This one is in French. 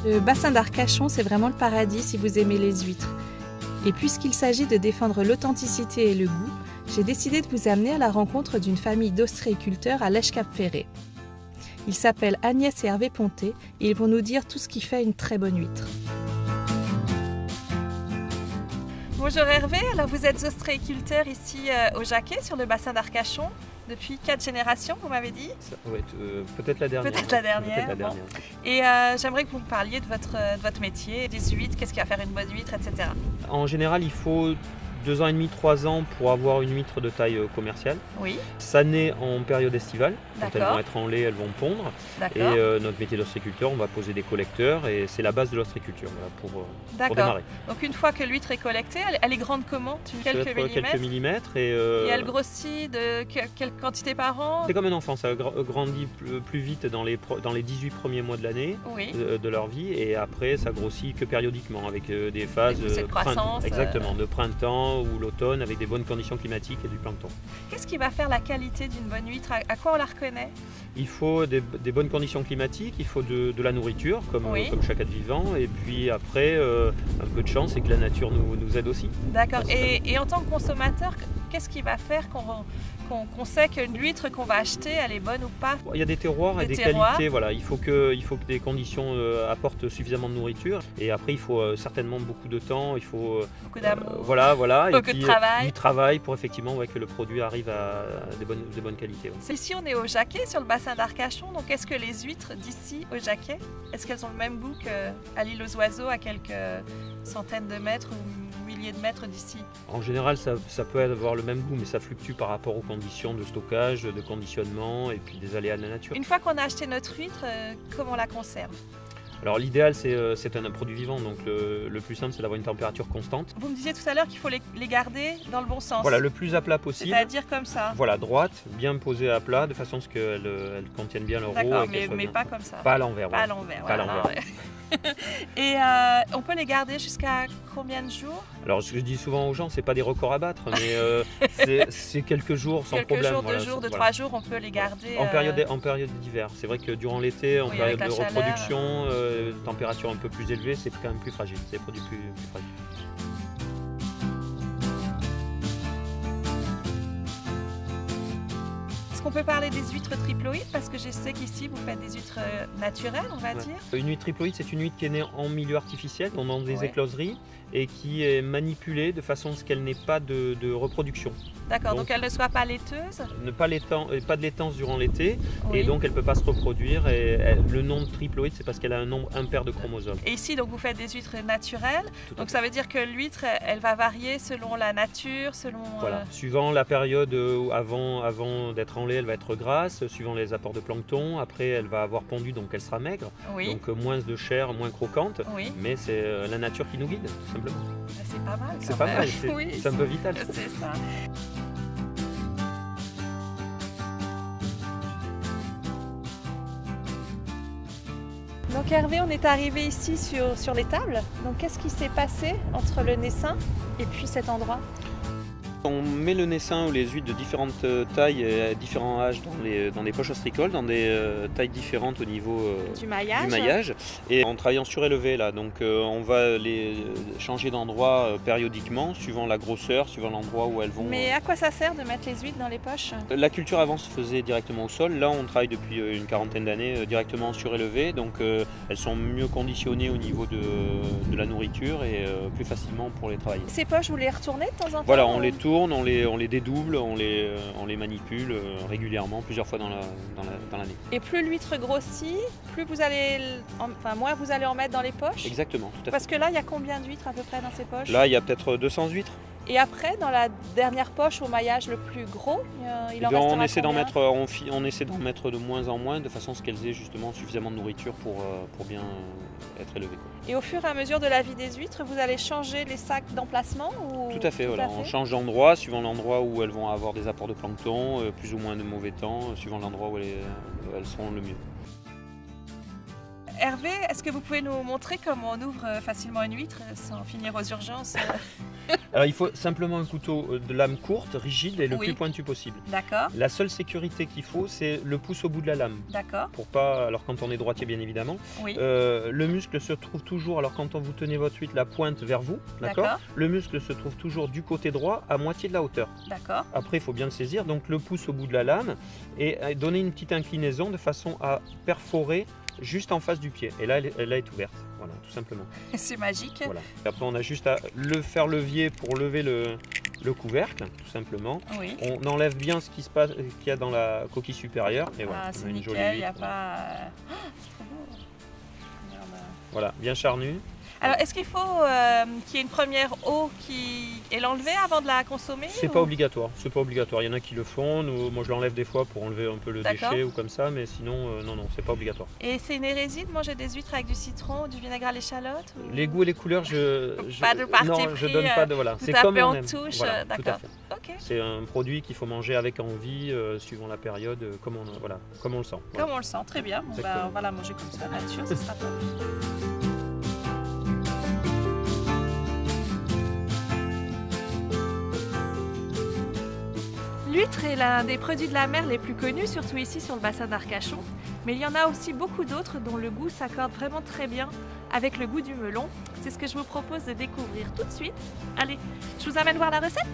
Le bassin d'Arcachon, c'est vraiment le paradis si vous aimez les huîtres. Et puisqu'il s'agit de défendre l'authenticité et le goût, j'ai décidé de vous amener à la rencontre d'une famille d'ostréiculteurs à l'Èche-Cap-Ferré. Ils s'appellent Agnès et Hervé Ponté et ils vont nous dire tout ce qui fait une très bonne huître. Bonjour Hervé, alors vous êtes ostréiculteur ici au Jacquet, sur le bassin d'Arcachon, depuis 4 générations, vous m'avez dit? Oui, peut-être la dernière. Peut-être la dernière. Peut-être la dernière. Bon. Et j'aimerais que vous me parliez de votre métier, des huîtres, qu'est-ce qui va faire une bonne huître, etc. En général, il faut 2 ans et demi, 3 ans pour avoir une huître de taille commerciale. Oui. Ça naît en période estivale. Quand elles D'accord. vont être en lait, elles vont pondre. D'accord. Et notre métier d'ostréiculteur, on va poser des collecteurs et c'est la base de l'ostréiculture pour démarrer. Donc une fois que l'huître est collectée, elle est grande comment? Quelques millimètres. Et elle grossit de quelle quantité par an? C'est comme un enfant, ça grandit plus vite dans les 18 premiers mois de l'année. Oui. de leur vie et après ça grossit que périodiquement avec des phases de croissance, exactement, de printemps ou l'automne avec des bonnes conditions climatiques et du plancton. Qu'est-ce qui va faire la qualité d'une bonne huître? À quoi on la reconnaît? Il faut des bonnes conditions climatiques, il faut de la nourriture comme chaque être vivant et puis après un peu de chance et que la nature nous aide aussi. D'accord. Et en tant que consommateur, qu'est-ce qui va faire qu'on sait que l'huître qu'on va acheter, elle est bonne ou pas? Il y a des terroirs et des qualités. Voilà. Il faut que des conditions apportent suffisamment de nourriture. Et après, il faut certainement beaucoup de temps. Il faut beaucoup d'amour. Voilà. Beaucoup de travail. Du travail pour effectivement que le produit arrive à des bonnes qualités. Ouais. Ici, on est au Jacquet, sur le bassin d'Arcachon. Donc, est-ce que les huîtres d'ici, au Jacquet, est-ce qu'elles ont le même goût qu'à l'île aux Oiseaux, à quelques centaines de mètres ou milliers de mètres d'ici? En général, ça peut avoir le même goût, mais ça fluctue par rapport aux conditions de stockage, de conditionnement et puis des aléas de la nature. Une fois qu'on a acheté notre huître, comment on la conserve? Alors l'idéal c'est un produit vivant, donc le plus simple c'est d'avoir une température constante. Vous me disiez tout à l'heure qu'il faut les garder dans le bon sens. Voilà, le plus à plat possible. C'est-à-dire comme ça. Voilà, droite, bien posée à plat, de façon à ce qu'elle contienne bien le roux. D'accord, mais pas comme ça. Pas à l'envers. Pas à l'envers. Pas à l'envers. Et on peut les garder jusqu'à combien de jours? Alors je dis souvent aux gens, c'est pas des records à battre, mais c'est quelques jours sans problème. Quelques jours, 2 jours, 3 jours, on peut les garder. En période d'hiver. C'est vrai que durant l'été, en période de reproduction, température un peu plus élevée, c'est quand même plus fragile. C'est des produits plus fragiles. On peut parler des huîtres triploïdes parce que je sais qu'ici vous faites des huîtres naturelles, on va dire. Une huître triploïde, c'est une huître qui est née en milieu artificiel, donc dans des écloseries, et qui est manipulée de façon à ce qu'elle n'ait pas de reproduction. D'accord, donc elle ne soit pas laiteuse. Pas de laitance durant l'été, et donc elle ne peut pas se reproduire. Et le nom de triploïde, c'est parce qu'elle a un nombre impair de chromosomes. Et ici, donc vous faites des huîtres naturelles. Donc ça veut dire que l'huître, elle va varier selon la nature, selon. Voilà, suivant la période avant d'être en lait, elle va être grasse, suivant les apports de plancton. Après, elle va avoir pondu, donc elle sera maigre. Oui. Donc moins de chair, moins croquante. Oui. Mais c'est la nature qui nous guide, tout simplement. C'est pas mal. C'est pas mal, c'est un peu vital. C'est ça. Donc Hervé, on est arrivé ici sur les tables. Donc qu'est-ce qui s'est passé entre le naissain et puis cet endroit? On met le naissain ou les huîtres de différentes tailles et à différents âges dans des poches ostricoles, dans des tailles différentes au niveau du maillage. Et en travaillant surélevé là, donc on va les changer d'endroit périodiquement, suivant la grosseur, suivant l'endroit où elles vont. Mais à quoi ça sert de mettre les huîtres dans les poches? La culture avant se faisait directement au sol. Là, on travaille depuis une quarantaine d'années directement surélevé, donc elles sont mieux conditionnées au niveau de la nourriture et plus facilement pour les travailler. Ces poches, vous les retournez de temps en temps? Voilà, on les tourne. On les dédouble, on les manipule régulièrement, plusieurs fois dans l'année. Et plus l'huître grossit, moins vous allez en mettre dans les poches? Exactement, tout à fait. Parce que là, il y a combien d'huîtres à peu près dans ces poches? Là, il y a peut-être 200 huîtres. Et après, dans la dernière poche au maillage le plus gros, il en restera on essaie combien? On essaie d'en mettre de moins en moins, de façon à ce qu'elles aient justement suffisamment de nourriture pour bien être élevées. Et au fur et à mesure de la vie des huîtres, vous allez changer les sacs d'emplacement Tout à fait, voilà. On change d'endroit, suivant l'endroit où elles vont avoir des apports de plancton, plus ou moins de mauvais temps, suivant l'endroit où elles seront le mieux. Hervé, est-ce que vous pouvez nous montrer comment on ouvre facilement une huître sans finir aux urgences? Alors il faut simplement un couteau de lame courte, rigide et le Oui. plus pointu possible. D'accord, La seule sécurité qu'il faut, c'est le pouce au bout de la lame. d'accord, Pour pas, alors quand on est droitier bien évidemment, oui, le muscle se trouve toujours, alors quand vous tenez votre huître, la pointe vers vous, d'accord. d'accord, Le muscle se trouve toujours du côté droit à moitié de la hauteur. d'accord. Après, il faut bien le saisir, donc le pouce au bout de la lame et donner une petite inclinaison de façon à perforer juste en face du pied. Et là, elle est ouverte, voilà, tout simplement. C'est magique. Voilà. Et après, on a juste à faire levier pour lever le couvercle, tout simplement. Oui. On enlève bien ce qui se passe, qu'il y a dans la coquille supérieure. Et voilà, Ah, on c'est a une jolie nickel, il n'y a huître. pas... Oh, c'est trop beau. Regarde. Voilà, bien charnu. Alors, est-ce qu'il faut qu'il y ait une première eau et l'enlever avant de la consommer C'est pas obligatoire, c'est pas obligatoire. Il y en a qui le font. Moi, je l'enlève des fois pour enlever un peu le D'accord. déchet ou comme ça, mais sinon, non, c'est pas obligatoire. Et c'est une hérésie de manger des huîtres avec du citron, du vinaigre à l'échalote ou... Les goûts et les couleurs, Pas de parti non, pris, je donne pas de voilà. tout C'est à comme fait on en aime. touche, Voilà, tout à d'accord. fait. Ok, C'est un produit qu'il faut manger avec envie, suivant la période, comme on le sent. Voilà. comme on le sent, très bien. Bon, bah, Exactement. on va la manger comme ça, nature, ce sera top. L'huître est l'un des produits de la mer les plus connus, surtout ici sur le bassin d'Arcachon. Mais il y en a aussi beaucoup d'autres dont le goût s'accorde vraiment très bien avec le goût du melon. C'est ce que je vous propose de découvrir tout de suite. Allez, je vous amène voir la recette.